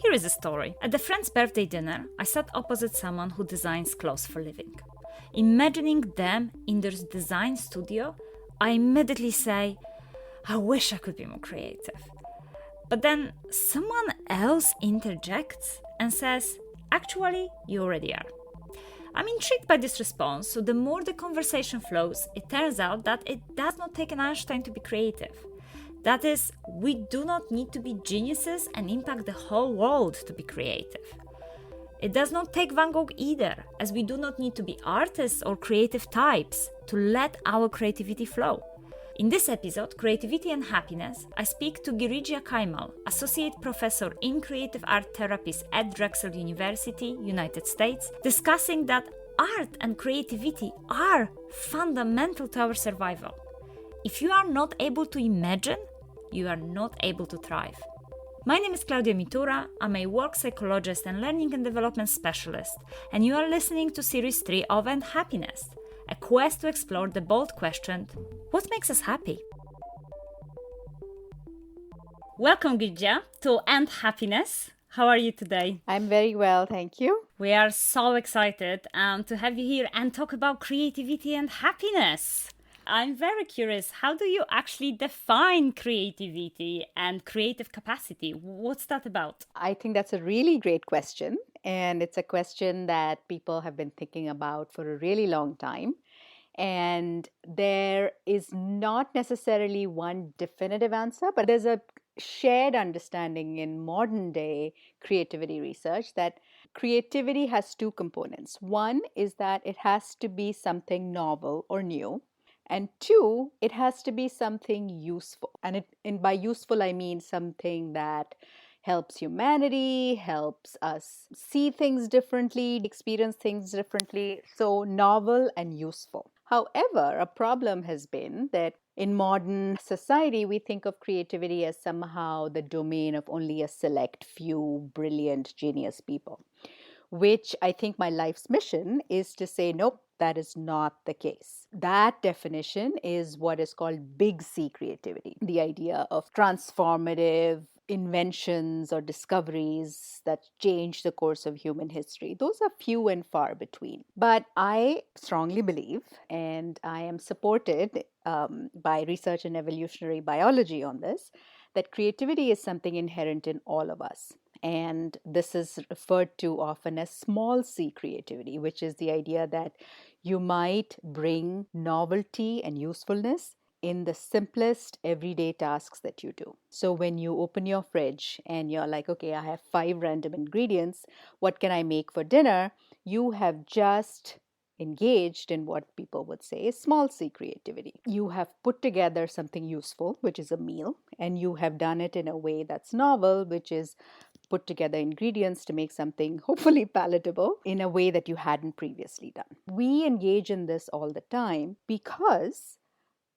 Here is a story. At a friend's birthday dinner, I sat opposite someone who designs clothes for a living. Imagining them in their design studio, I immediately say, I wish I could be more creative. But then someone else interjects and says, actually, you already are. I'm intrigued by this response, so the more the conversation flows, it turns out that it does not take an Einstein to be creative. That is, we do not need to be geniuses and impact the whole world to be creative. It does not take Van Gogh either, as we do not need to be artists or creative types to let our creativity flow. In this episode, Creativity and Happiness, I speak to Girija Kaimal, Associate Professor in Creative Art Therapies at Drexel University, United States, discussing that art and creativity are fundamental to our survival. If you are not able to imagine, you are not able to thrive. My name is Claudia Mitura, I'm a work psychologist and learning and development specialist, and you are listening to Series 3 of And Happiness, a quest to explore the bold question, what makes us happy? Welcome, Girija, to And Happiness. How are you today? I'm very well, thank you. We are so excited to have you here and talk about creativity and happiness. I'm very curious, how do you actually define creativity and creative capacity? What's that about? I think that's a really great question. And it's a question that people have been thinking about for a really long time. And there is not necessarily one definitive answer, but there's a shared understanding in modern day creativity research that creativity has two components. One is that it has to be something novel or new. And two, it has to be something useful. And by useful, I mean something that helps humanity, helps us see things differently, experience things differently. So novel and useful. However, a problem has been that in modern society, we think of creativity as somehow the domain of only a select few brilliant, genius people, which I think my life's mission is to say, nope, that is not the case. That definition is what is called big C creativity, the idea of transformative inventions or discoveries that change the course of human history. Those are few and far between. But I strongly believe, and I am supported by research in evolutionary biology on this, that creativity is something inherent in all of us. And this is referred to often as small c creativity, which is the idea that you might bring novelty and usefulness in the simplest everyday tasks that you do. So when you open your fridge and you're like, okay, I have 5 random ingredients, what can I make for dinner? You have just engaged in what people would say is small c creativity. You have put together something useful, which is a meal, and you have done it in a way that's novel, which is put together ingredients to make something hopefully palatable in a way that you hadn't previously done. We engage in this all the time because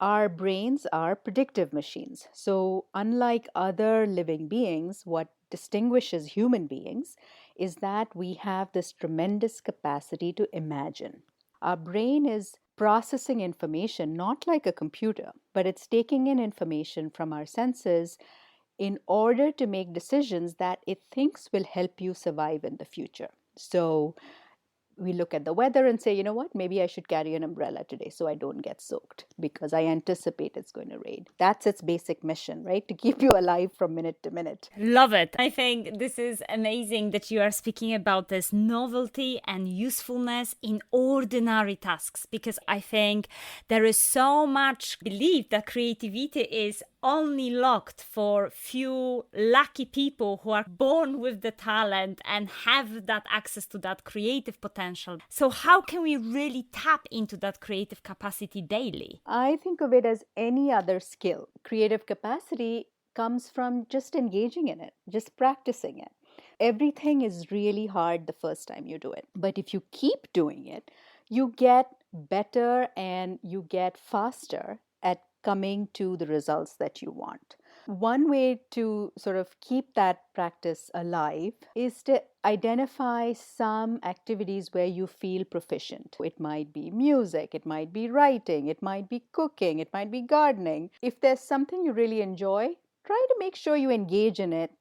our brains are predictive machines. So unlike other living beings, what distinguishes human beings is that we have this tremendous capacity to imagine. Our brain is processing information not like a computer, but it's taking in information from our senses in order to make decisions that it thinks will help you survive in the future. So we look at the weather and say, you know what, maybe I should carry an umbrella today so I don't get soaked because I anticipate it's going to rain. That's its basic mission, right? To keep you alive from minute to minute. Love it. I think this is amazing that you are speaking about this novelty and usefulness in ordinary tasks, because I think there is so much belief that creativity is only locked for few lucky people who are born with the talent and have that access to that creative potential. So how can we really tap into that creative capacity daily? I think of it as any other skill. Creative capacity comes from just engaging in it, just practicing it. Everything is really hard the first time you do it. But if you keep doing it, you get better and you get faster at coming to the results that you want. One way to sort of keep that practice alive is to identify some activities where you feel proficient. It might be music, it might be writing, it might be cooking, it might be gardening. If there's something you really enjoy, try to make sure you engage in it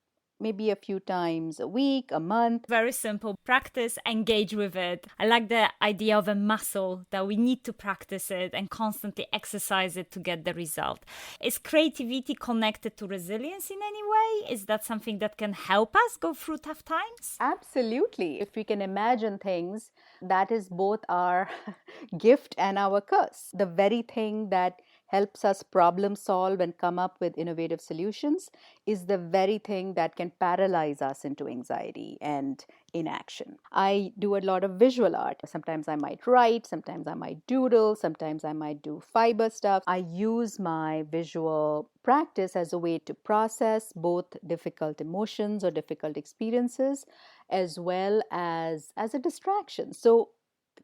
maybe a few times a week, a month. Very simple. Practice, engage with it. I like the idea of a muscle that we need to practice it and constantly exercise it to get the result. Is creativity connected to resilience in any way? Is that something that can help us go through tough times? Absolutely. If we can imagine things, that is both our gift and our curse. The very thing that helps us problem solve and come up with innovative solutions is the very thing that can paralyze us into anxiety and inaction. I do a lot of visual art. Sometimes I might write, sometimes I might doodle, sometimes I might do fiber stuff. I use my visual practice as a way to process both difficult emotions or difficult experiences as well as a distraction. So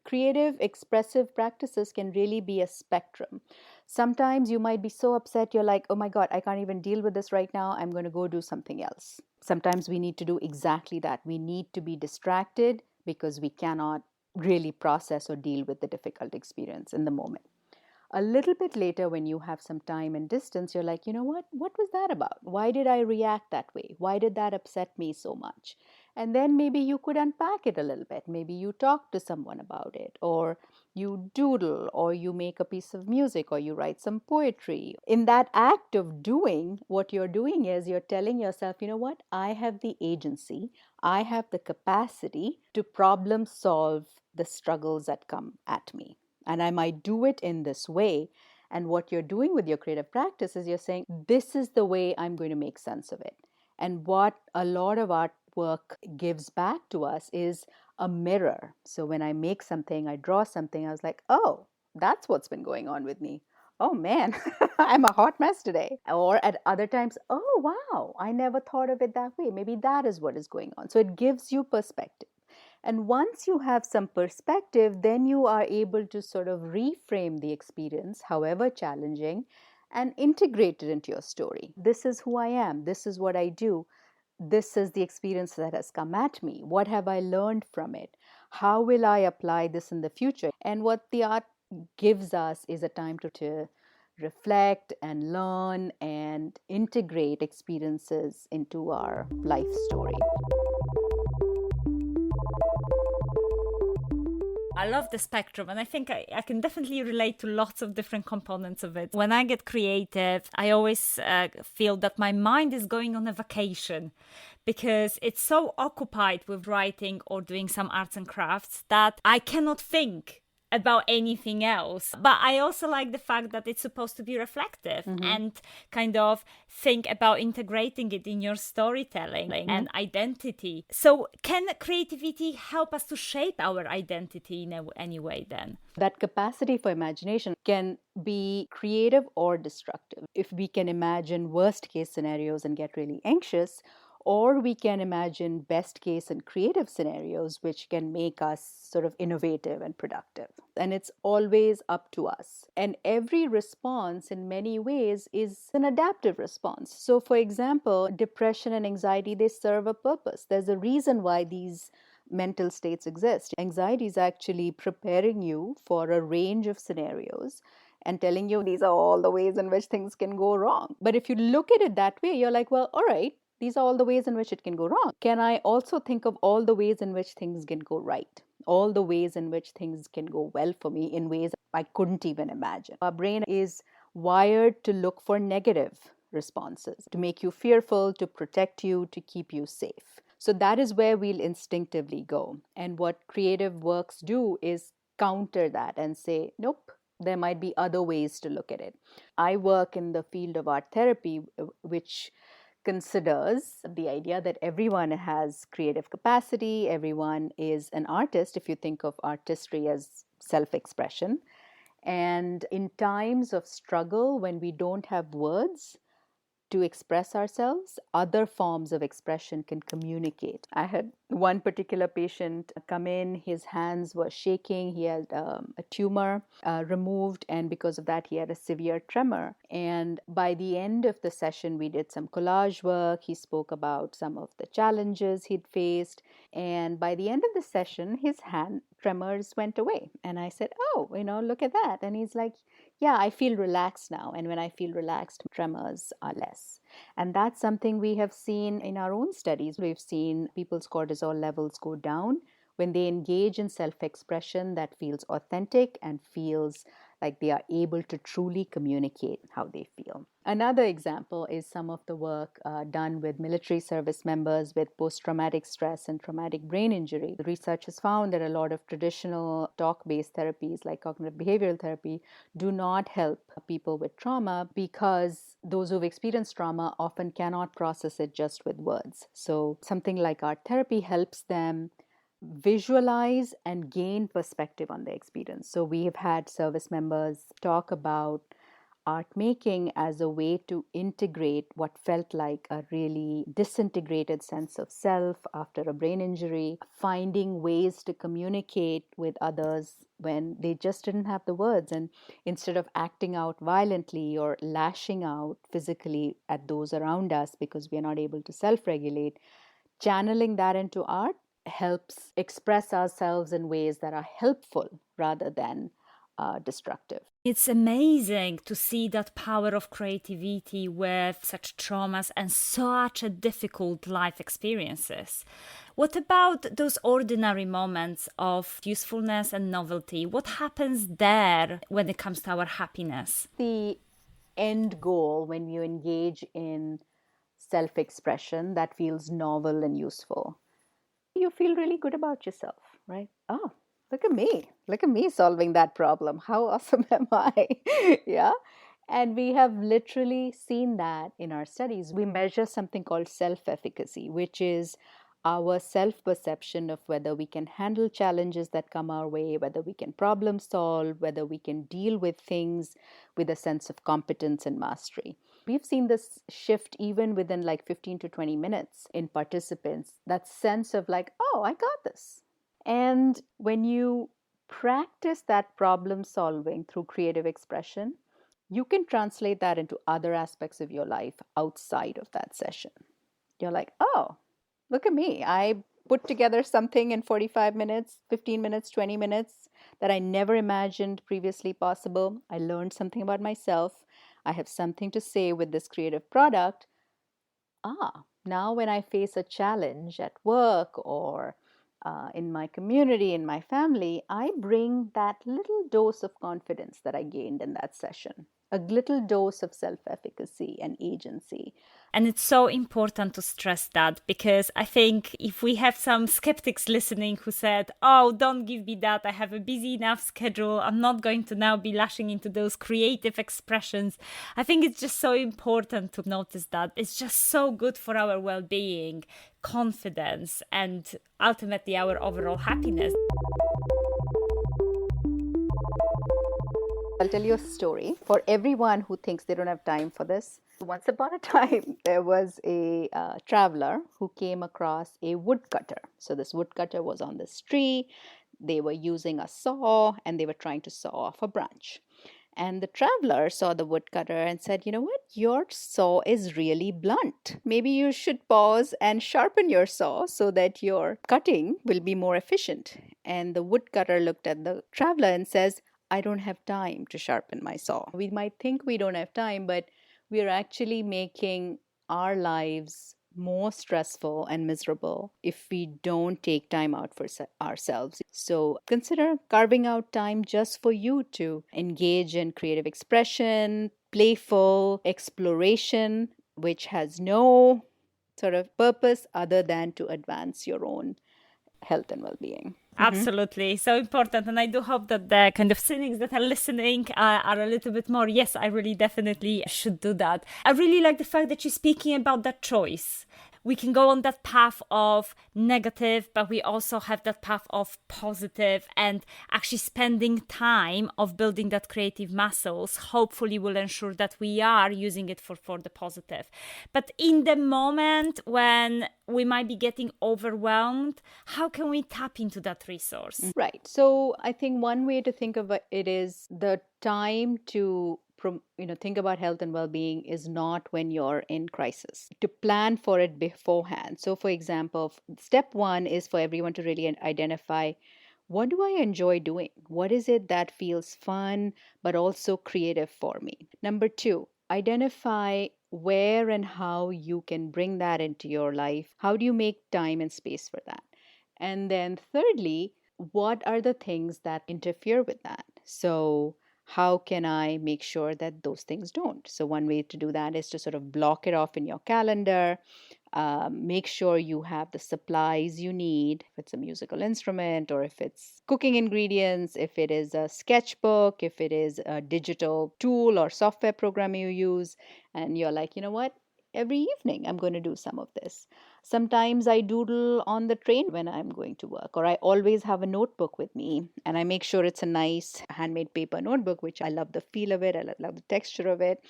creative expressive practices can really be a spectrum. Sometimes you might be so upset, you're like, oh my God, I can't even deal with this right now. I'm going to go do something else. Sometimes we need to do exactly that. We need to be distracted because we cannot really process or deal with the difficult experience in the moment. A little bit later, when you have some time and distance, you're like, you know what was that about? Why did I react that way? Why did that upset me so much? And then maybe you could unpack it a little bit. Maybe you talk to someone about it, or you doodle, or you make a piece of music, or you write some poetry. In that act of doing, what you're doing is you're telling yourself, you know what? I have the agency, I have the capacity to problem solve the struggles that come at me. And I might do it in this way. And what you're doing with your creative practice is you're saying, this is the way I'm going to make sense of it. And what a lot of artwork gives back to us is a mirror. So when I make something, I draw something, I was like, oh, that's what's been going on with me. Oh man, I'm a hot mess today. Or at other times, oh wow, I never thought of it that way. Maybe that is what is going on. So it gives you perspective. And once you have some perspective, then you are able to sort of reframe the experience, however challenging, and integrate it into your story. This is who I am. This is what I do. This is the experience that has come at me. What have I learned from it? How will I apply this in the future? And what the art gives us is a time to reflect and learn and integrate experiences into our life story. I love the spectrum, and I think I can definitely relate to lots of different components of it. When I get creative, I always feel that my mind is going on a vacation because it's so occupied with writing or doing some arts and crafts that I cannot think about anything else. But I also like the fact that it's supposed to be reflective and kind of think about integrating it in your storytelling and identity. So can creativity help us to shape our identity in any way then? That capacity for imagination can be creative or destructive. If we can imagine worst case scenarios and get really anxious, or we can imagine best case and creative scenarios, which can make us sort of innovative and productive. And it's always up to us. And every response in many ways is an adaptive response. So for example, depression and anxiety, they serve a purpose. There's a reason why these mental states exist. Anxiety is actually preparing you for a range of scenarios and telling you these are all the ways in which things can go wrong. But if you look at it that way, you're like, well, all right, these are all the ways in which it can go wrong. Can I also think of all the ways in which things can go right? All the ways in which things can go well for me in ways I couldn't even imagine. Our brain is wired to look for negative responses, to make you fearful, to protect you, to keep you safe. So that is where we'll instinctively go. And what creative works do is counter that and say, nope, there might be other ways to look at it. I work in the field of art therapy, which considers the idea that everyone has creative capacity, everyone is an artist, if you think of artistry as self-expression. And in times of struggle, when we don't have words to express ourselves, other forms of expression can communicate. I had one particular patient come in, his hands were shaking, he had a tumor removed, and because of that he had a severe tremor. And by the end of the session, we did some collage work. He spoke about some of the challenges he'd faced, and by the end of the session, his hand tremors went away. And I said, oh, look at that. And he's like, yeah, I feel relaxed now. And when I feel relaxed, tremors are less. And that's something we have seen in our own studies. We've seen people's cortisol levels go down when they engage in self-expression that feels authentic and feels like they are able to truly communicate how they feel. Another example is some of the work done with military service members with post-traumatic stress and traumatic brain injury. The research has found that a lot of traditional talk-based therapies like cognitive behavioral therapy do not help people with trauma because those who've experienced trauma often cannot process it just with words. So something like art therapy helps them visualize and gain perspective on the experience. So we have had service members talk about art making as a way to integrate what felt like a really disintegrated sense of self after a brain injury, finding ways to communicate with others when they just didn't have the words. And instead of acting out violently or lashing out physically at those around us because we are not able to self-regulate, channeling that into art helps express ourselves in ways that are helpful rather than destructive. It's amazing to see that power of creativity with such traumas and such a difficult life experiences. What about those ordinary moments of usefulness and novelty? What happens there when it comes to our happiness? The end goal when you engage in self-expression that feels novel and useful, you feel really good about yourself, right? Oh, look at me solving that problem. How awesome am I? Yeah. And we have literally seen that in our studies. We measure something called self-efficacy, which is our self-perception of whether we can handle challenges that come our way, whether we can problem solve, whether we can deal with things with a sense of competence and mastery. We've seen this shift even within like 15 to 20 minutes in participants, that sense of like, oh, I got this. And when you practice that problem solving through creative expression, you can translate that into other aspects of your life outside of that session. You're like, oh, look at me. I put together something in 45 minutes, 15 minutes, 20 minutes that I never imagined previously possible. I learned something about myself. I have something to say with this creative product. Now when I face a challenge at work or in my community, in my family, I bring that little dose of confidence that I gained in that session, a little dose of self-efficacy and agency. And it's so important to stress that, because I think if we have some skeptics listening who said, oh, don't give me that, I have a busy enough schedule, I'm not going to now be lashing into those creative expressions. I think it's just so important to notice that. It's just so good for our well-being, confidence, and ultimately our overall happiness. I'll tell you a story for everyone who thinks they don't have time for this. Once upon a time, there was a traveler who came across a woodcutter. So this woodcutter was on this tree. They were using a saw and they were trying to saw off a branch. And the traveler saw the woodcutter and said, you know what, your saw is really blunt. Maybe you should pause and sharpen your saw so that your cutting will be more efficient. And the woodcutter looked at the traveler and says, I don't have time to sharpen my saw. We might think we don't have time, but we are actually making our lives more stressful and miserable if we don't take time out for ourselves. So consider carving out time just for you to engage in creative expression, playful exploration, which has no sort of purpose other than to advance your own health and well-being. Absolutely. So important. And I do hope that the kind of cynics that are listening are a little bit more, yes, I really definitely should do that. I really like the fact that you're speaking about that choice. We can go on that path of negative, but we also have that path of positive, and actually spending time of building that creative muscles hopefully will ensure that we are using it for the positive. But in the moment when we might be getting overwhelmed, how can we tap into that resource? Right. So I think one way to think of it is the time to think about health and well-being is not when you're in crisis, to plan for it beforehand. So for example, step one is for everyone to really identify What do I enjoy doing? What is it that feels fun but also creative for me? Number two, identify where and how you can bring that into your life. How do you make time and space for that? And then, thirdly, what are the things that interfere with that? So, how can I make sure that those things don't? So, one way to do that is to sort of block it off in your calendar. Make sure you have the supplies you need, if it's a musical instrument or if it's cooking ingredients, if it is a sketchbook, if it is a digital tool or software program you use. And you're like, you know what? Every evening I'm going to do some of this. Sometimes I doodle on the train when I'm going to work, or I always have a notebook with me and I make sure it's a nice handmade paper notebook, which I love the feel of it, I love the texture of it,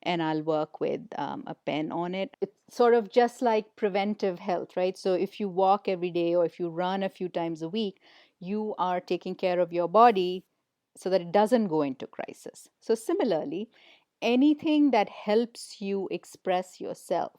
and I'll work with a pen on it. It's sort of just like preventive health, right? So if you walk every day or if you run a few times a week, you are taking care of your body so that it doesn't go into crisis. So similarly, anything that helps you express yourself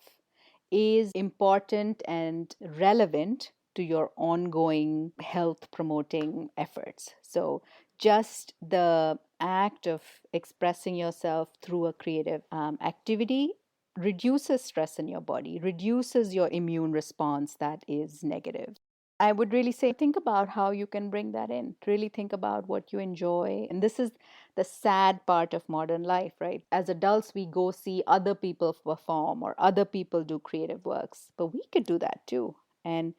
is important and relevant to your ongoing health promoting efforts. So, just the act of expressing yourself through a creative activity reduces stress in your body, reduces your immune response that is negative. I would really say think about how you can bring that in. Really think about what you enjoy. And this is the sad part of modern life, right? As adults, we go see other people perform or other people do creative works, but we could do that too. And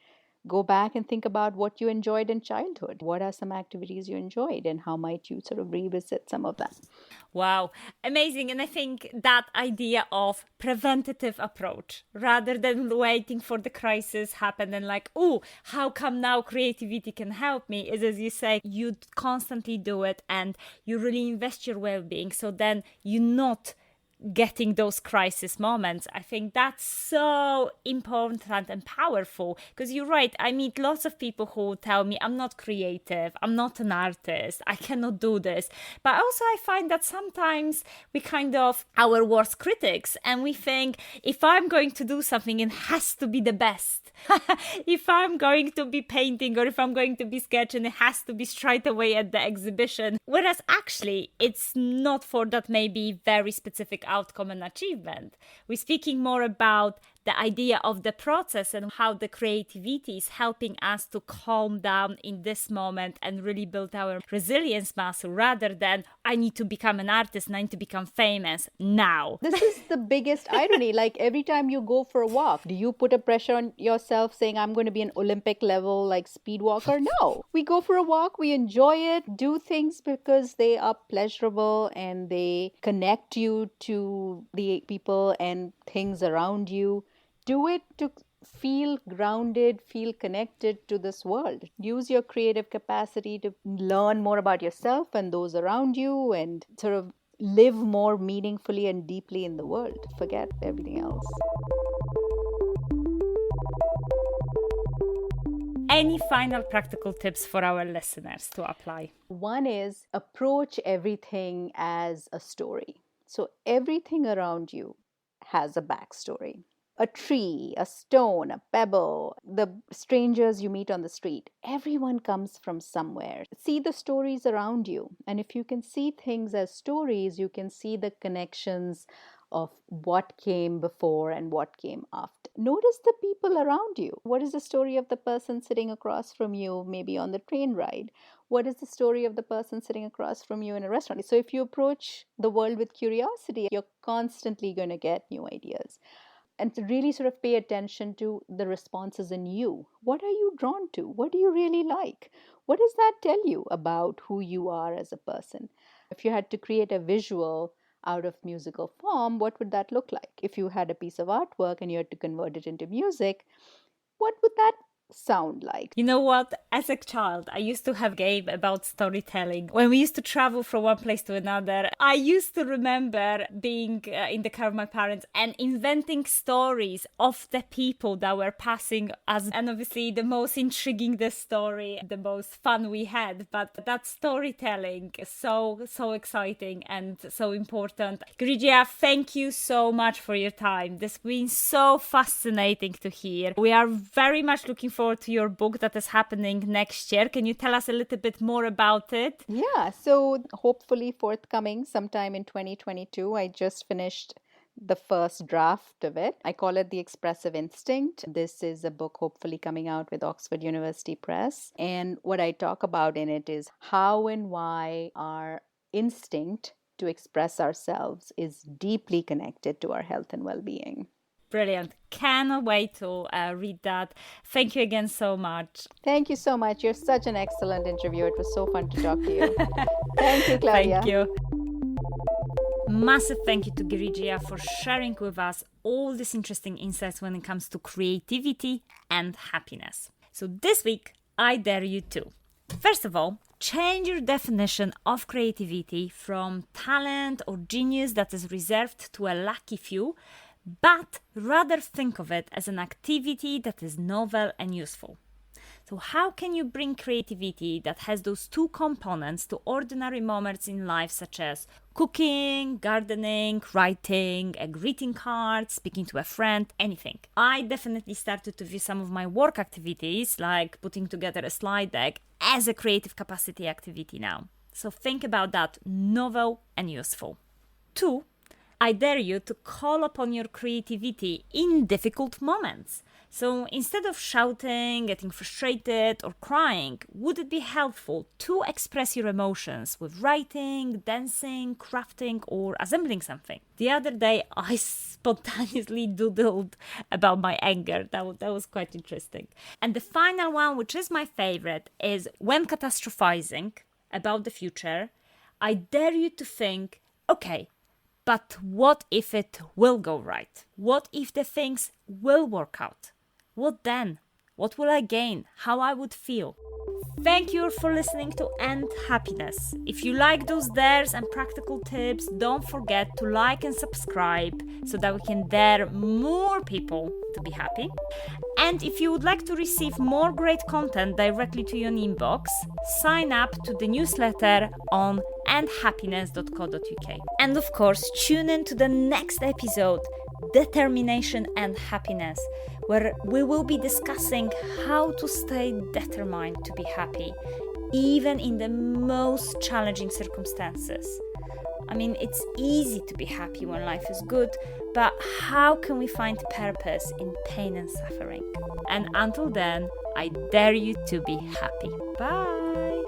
go back and think about what you enjoyed in childhood. What are some activities you enjoyed, and how might you sort of revisit some of that? Wow, amazing. And I think that idea of preventative approach rather than waiting for the crisis happen and like, oh, how come now creativity can help me, is, as you say, you constantly do it and you really invest your well-being. So then you're not getting those crisis moments. I think that's so important and powerful, because you're right. I meet lots of people who tell me I'm not creative, I'm not an artist, I cannot do this. But also I find that sometimes we kind of our worst critics and we think if I'm going to do something, it has to be the best. If I'm going to be painting or if I'm going to be sketching, it has to be straight away at the exhibition. Whereas actually it's not for that maybe very specific outcome and achievement. We're speaking more about the idea of the process and how the creativity is helping us to calm down in this moment and really build our resilience muscle, rather than I need to become an artist and I need to become famous now. This is the biggest irony. Like every time you go for a walk, do you put a pressure on yourself saying, I'm going to be an Olympic level like speed walker? No. We go for a walk, we enjoy it, do things because they are pleasurable and they connect you to the people and things around you. Do it to feel grounded, feel connected to this world. Use your creative capacity to learn more about yourself and those around you and sort of live more meaningfully and deeply in the world. Forget everything else. Any final practical tips for our listeners to apply? One is approach everything as a story. So everything around you has a backstory. A tree, a stone, a pebble, the strangers you meet on the street. Everyone comes from somewhere. See the stories around you. And if you can see things as stories, you can see the connections of what came before and what came after. Notice the people around you. What is the story of the person sitting across from you, maybe on the train ride? What is the story of the person sitting across from you in a restaurant? So if you approach the world with curiosity, you're constantly going to get new ideas. And to really sort of pay attention to the responses in you. What are you drawn to? What do you really like? What does that tell you about who you are as a person? If you had to create a visual out of musical form, what would that look like? If you had a piece of artwork and you had to convert it into music, what would that sound like? You know what? As a child, I used to have a game about storytelling. When we used to travel from one place to another, I used to remember being in the car of my parents and inventing stories of the people that were passing us. And obviously, the most intriguing the story, the most fun we had. But that storytelling is so exciting and so important. Girija, thank you so much for your time. This has been so fascinating to hear. We are very much looking forward forward to your book that is happening next year. Can you tell us a little bit more about it? Yeah, so hopefully forthcoming sometime in 2022. I just finished the first draft of it. I call it The Expressive Instinct. This is a book hopefully coming out with Oxford University Press. And what I talk about in it is how and why our instinct to express ourselves is deeply connected to our health and well-being. Brilliant. Cannot wait to read that. Thank you again so much. Thank you so much. You're such an excellent interviewer. It was so fun to talk to you. Thank you, Claudia. Thank you. Massive thank you to Girija for sharing with us all these interesting insights when it comes to creativity and happiness. So this week, I dare you to. First of all, change your definition of creativity from talent or genius that is reserved to a lucky few, but rather think of it as an activity that is novel and useful. So how can you bring creativity that has those two components to ordinary moments in life, such as cooking, gardening, writing, a greeting card, speaking to a friend, anything? I definitely started to view some of my work activities, like putting together a slide deck, as a creative capacity activity now. So think about that, novel and useful. 2, I dare you to call upon your creativity in difficult moments. So instead of shouting, getting frustrated, or crying, would it be helpful to express your emotions with writing, dancing, crafting, or assembling something? The other day, I spontaneously doodled about my anger. That was quite interesting. And the final one, which is my favorite, is when catastrophizing about the future, I dare you to think, okay, but what if it will go right? What if the things will work out? What then? What will I gain? How I would feel? Thank you for listening to End Happiness. If you like those dares and practical tips, don't forget to like and subscribe so that we can dare more people to be happy. And if you would like to receive more great content directly to your inbox, sign up to the newsletter on endhappiness.co.uk. And of course, tune in to the next episode, Determination and Happiness, where we will be discussing how to stay determined to be happy, even in the most challenging circumstances. I mean, it's easy to be happy when life is good, but how can we find purpose in pain and suffering? And until then, I dare you to be happy. Bye!